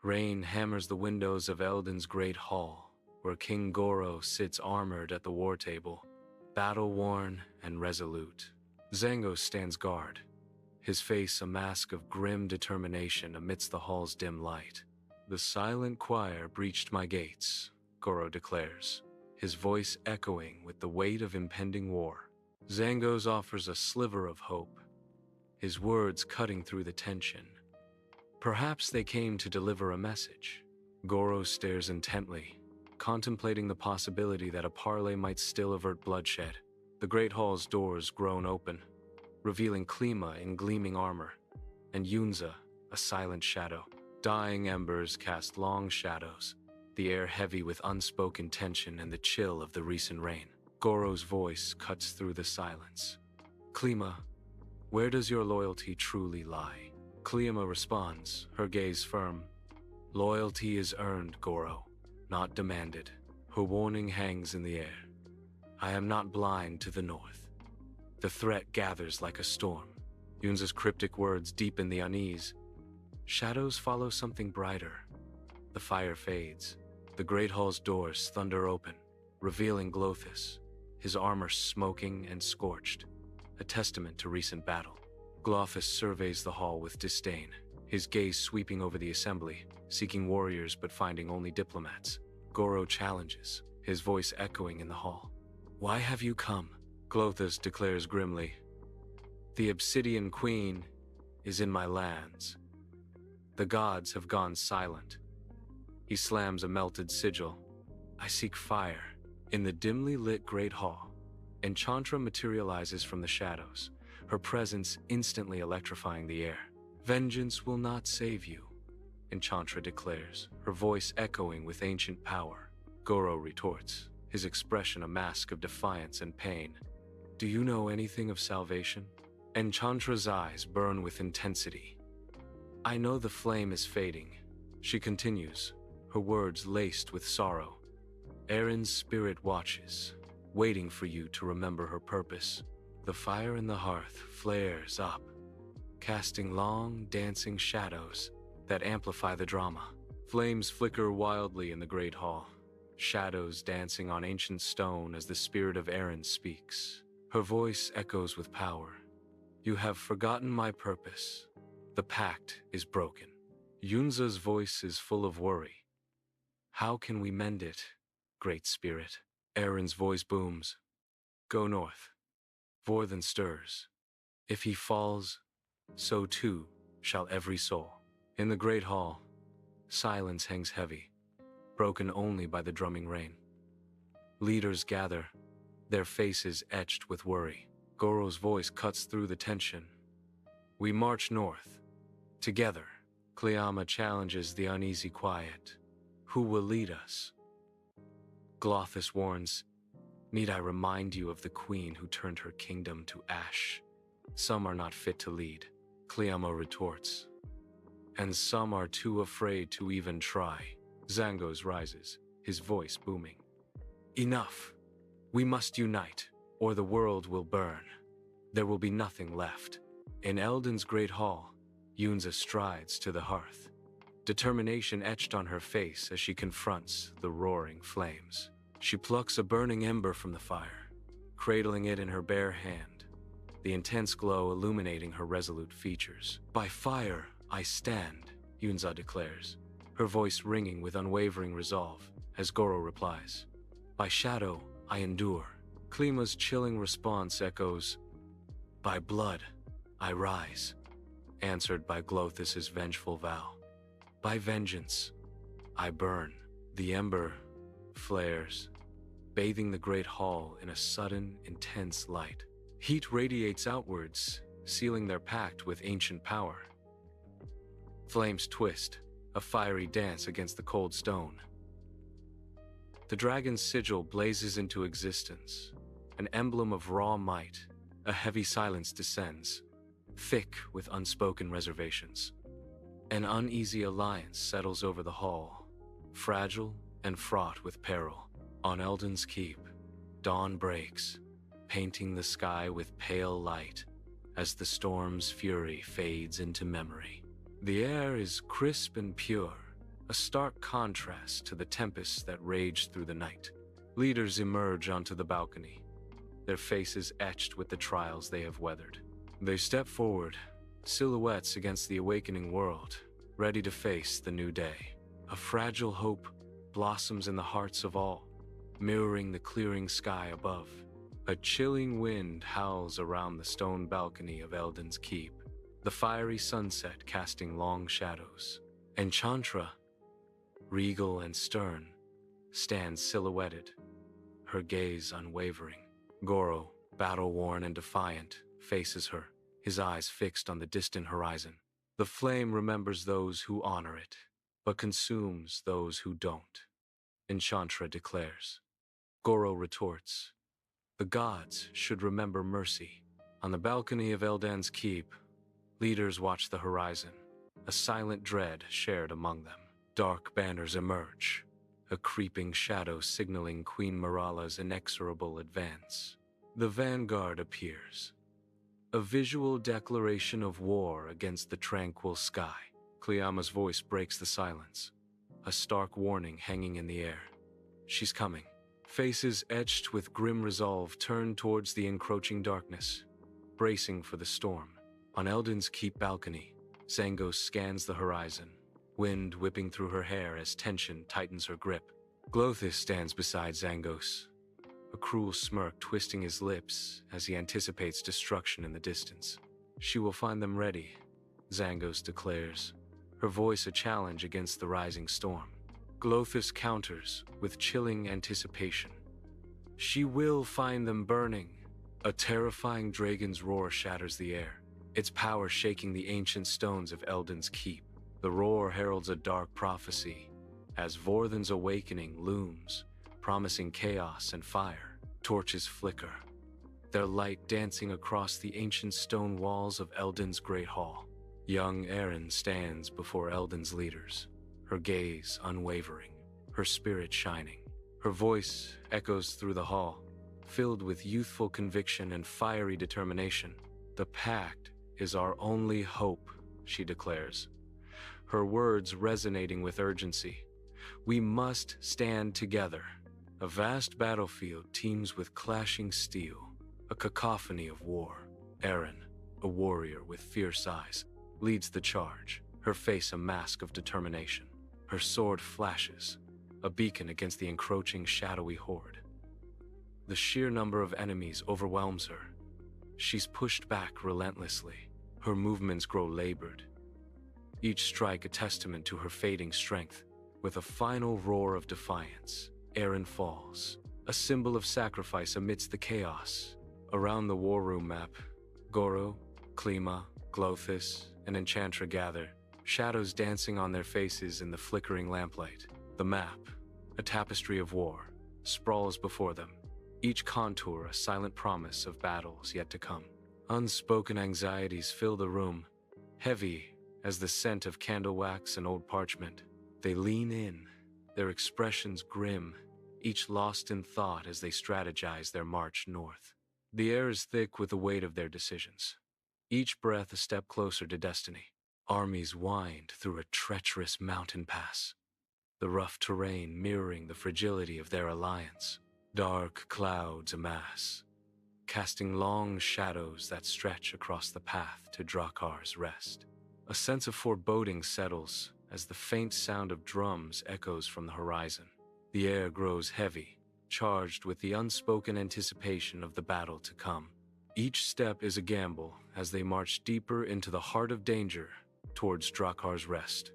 Rain hammers the windows of Eldens' great hall, where King Goro sits armored at the war table, battle-worn and resolute. Zangos stands guard, his face a mask of grim determination amidst the hall's dim light. "The silent choir breached my gates," Goro declares, his voice echoing with the weight of impending war. Zangos offers a sliver of hope, his words cutting through the tension. Perhaps they came to deliver a message. Goro stares intently, contemplating the possibility that a parley might still avert bloodshed. The great hall's doors groan open, revealing Klima in gleaming armor, and Yunza, a silent shadow. Dying embers cast long shadows, the air heavy with unspoken tension and the chill of the recent rain. Goro's voice cuts through the silence. "Klima, where does your loyalty truly lie?" Klima responds, her gaze firm. "Loyalty is earned, Goro, not demanded." Her warning hangs in the air. "I am not blind to the north. The threat gathers like a storm." Yunza's cryptic words deepen the unease. Shadows follow something brighter. The fire fades. The great hall's doors thunder open, revealing Glothus, his armor smoking and scorched, a testament to recent battle. Glothus surveys the hall with disdain, his gaze sweeping over the assembly, seeking warriors but finding only diplomats. Goro challenges, his voice echoing in the hall. "Why have you come?" Glothus declares grimly. "The Obsidian Queen is in my lands. The gods have gone silent." He slams a melted sigil. "I seek fire." In the dimly lit great hall, Enchantra materializes from the shadows, her presence instantly electrifying the air. "Vengeance will not save you," Enchantra declares, her voice echoing with ancient power. Goro retorts, his expression a mask of defiance and pain. "Do you know anything of salvation?" Enchantra's eyes burn with intensity. "I know the flame is fading," she continues, her words laced with sorrow. "Eryn's spirit watches, waiting for you to remember her purpose." The fire in the hearth flares up, casting long, dancing shadows that amplify the drama. Flames flicker wildly in the great hall, shadows dancing on ancient stone as the spirit of Eryn speaks. Her voice echoes with power. "You have forgotten my purpose. The pact is broken." Yunza's voice is full of worry. "How can we mend it, Great Spirit?" Eryn's voice booms. "Go north." Vorthen stirs. "If he falls, so too shall every soul." In the great hall, silence hangs heavy, broken only by the drumming rain. Leaders gather, their faces etched with worry. Goro's voice cuts through the tension. "We march north, together." Cleama challenges the uneasy quiet. "Who will lead us?" Glothus warns, "Need I remind you of the queen who turned her kingdom to ash? Some are not fit to lead," Cleama retorts. "And some are too afraid to even try." Zangos rises, his voice booming. "Enough! We must unite, or the world will burn. There will be nothing left." In Eldens' great hall, Yunza strides to the hearth, determination etched on her face as she confronts the roaring flames. She plucks a burning ember from the fire, cradling it in her bare hand, the intense glow illuminating her resolute features. "By fire I stand," Yunza declares, her voice ringing with unwavering resolve, as Goro replies, "By shadow I endure." Klima's chilling response echoes, "By blood I rise," answered by Glothus's vengeful vow. "By vengeance I burn." The ember flares, bathing the great hall in a sudden, intense light. Heat radiates outwards, sealing their pact with ancient power. Flames twist, a fiery dance against the cold stone. The dragon's sigil blazes into existence, an emblem of raw might. A heavy silence descends, thick with unspoken reservations. An uneasy alliance settles over the hall, fragile and fraught with peril. On Eldens' Keep, dawn breaks, painting the sky with pale light as the storm's fury fades into memory. The air is crisp and pure, a stark contrast to the tempests that raged through the night. Leaders emerge onto the balcony, their faces etched with the trials they have weathered. They step forward, silhouettes against the awakening world, ready to face the new day. A fragile hope blossoms in the hearts of all, mirroring the clearing sky above. A chilling wind howls around the stone balcony of Eldens Keep, the fiery sunset casting long shadows. Enchantra, regal and stern, stands silhouetted, her gaze unwavering. Goro, battle-worn and defiant, faces her, his eyes fixed on the distant horizon. The flame remembers those who honor it, but consumes those who don't, Enchantra declares. Goro retorts, the gods should remember mercy. On the balcony of Eldens Keep, leaders watch the horizon, a silent dread shared among them. Dark banners emerge, a creeping shadow signaling Queen Marala's inexorable advance. The vanguard appears, a visual declaration of war against the tranquil sky. Cleama's voice breaks the silence, a stark warning hanging in the air. She's coming. Faces etched with grim resolve turn towards the encroaching darkness, bracing for the storm. On Eldens Keep balcony, Zangos scans the horizon, wind whipping through her hair as tension tightens her grip. Glothis stands beside Zangos, a cruel smirk twisting his lips as he anticipates destruction in the distance. She will find them ready, Zangos declares, her voice a challenge against the rising storm. Glothis counters with chilling anticipation. She will find them burning. A terrifying dragon's roar shatters the air, its power shaking the ancient stones of Eldens Keep. The roar heralds a dark prophecy, as Vorthan's awakening looms, promising chaos and fire. Torches flicker, their light dancing across the ancient stone walls of Elden's Great Hall. Young Eryn stands before Elden's leaders, her gaze unwavering, her spirit shining. Her voice echoes through the hall, filled with youthful conviction and fiery determination. The pact is our only hope, she declares, her words resonating with urgency. We must stand together. A vast battlefield teems with clashing steel, a cacophony of war. Eryn, a warrior with fierce eyes, leads the charge, her face a mask of determination. Her sword flashes, a beacon against the encroaching shadowy horde. The sheer number of enemies overwhelms her. She's pushed back relentlessly. Her movements grow labored, each strike a testament to her fading strength. With a final roar of defiance, Eryn falls, a symbol of sacrifice amidst the chaos. Around the war room map, Goro, Cleama, Glothis, and Enchantra gather, shadows dancing on their faces in the flickering lamplight. The map, a tapestry of war, sprawls before them, each contour a silent promise of battles yet to come. Unspoken anxieties fill the room, heavy as the scent of candle wax and old parchment. They lean in, their expressions grim, each lost in thought as they strategize their march north. The air is thick with the weight of their decisions, each breath a step closer to destiny. Armies wind through a treacherous mountain pass, the rough terrain mirroring the fragility of their alliance. Dark clouds amass, casting long shadows that stretch across the path to Drakkar's rest. A sense of foreboding settles as the faint sound of drums echoes from the horizon. The air grows heavy, charged with the unspoken anticipation of the battle to come. Each step is a gamble as they march deeper into the heart of danger towards Drakkar's rest.